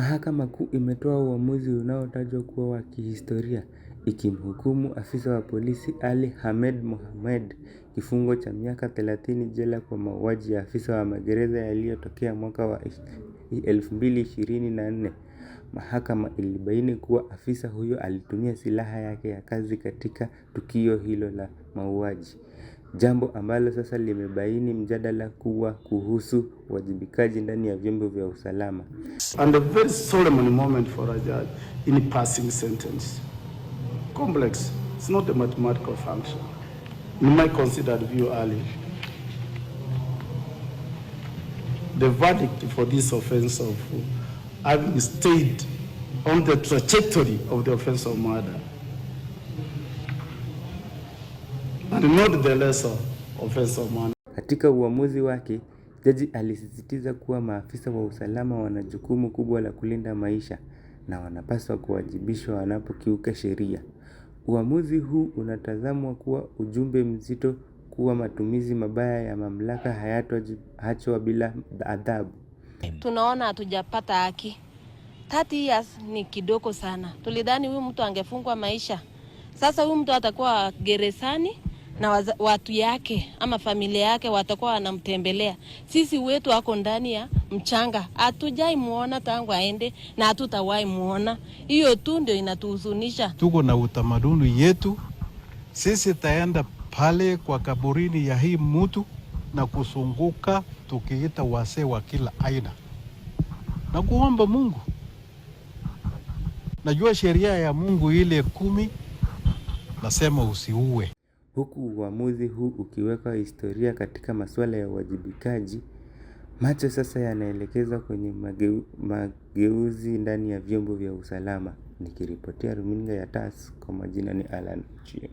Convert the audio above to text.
Mahakama Kuu imetoa uamuzi unaotajwa kuwa wa kihistoria, ikimhukumu afisa wa polisi Ali Ahmed Mohamed kifungo cha miaka 30 jela kwa mauaji ya afisa wa magereza yaliyotokea mwaka wa 2024. Mahakama ilibaini kuwa afisa huyo alitumia silaha yake ya kazi katika tukio hilo la mauaji. Jambo ambalo sasa limebaini mjadala kuwa kuhusu uwajibikaji ndani ya vyombo vya usalama. And a very solemn moment for a judge in passing sentence. Complex, it's not a mathematical function. In my considered view early, the verdict for this offense of having stayed on the trajectory of the offense of murder and not the lesser offense of murder. Katika uamuzi wake, jaji alisisitiza kuwa maafisa wa usalama wana jukumu kubwa la kulinda maisha na wanapaswa kuwajibishwa wanapokiuka sheria. Uamuzi huu unatazamwa kuwa ujumbe mzito kuwa matumizi mabaya ya mamlaka hayatoachwa bila adhabu. Tunaona hatujapata haki. 30 years ni kidogo sana. Tulidhani huyu mtu angefungwa maisha. Sasa huyu mtu atakuwa gerezani na watu yake ama familia yake watakuwa wanamtembelea. Sisi wetu wako ndani ya mchanga. Hatujai muona tangu aende na hatutawahi muona. Hiyo tu ndio inatuhuzunisha. Tuko na utamaduni yetu. Sisi taenda pale kwa kaburini ya hii mtu na kusunguka tukiita wazee wa kila aina. Na kuomba Mungu. Najua sheria ya Mungu ile 10 nasema usiue. Huku uamuzi huu ukiweka historia katika masuala ya uwajibikaji, macho sasa yanaelekezwa kwenye mageuzi ndani ya vyombo vya usalama. Nikiripotia runinga ya TAS, kwa majina ni Alan Ochieng.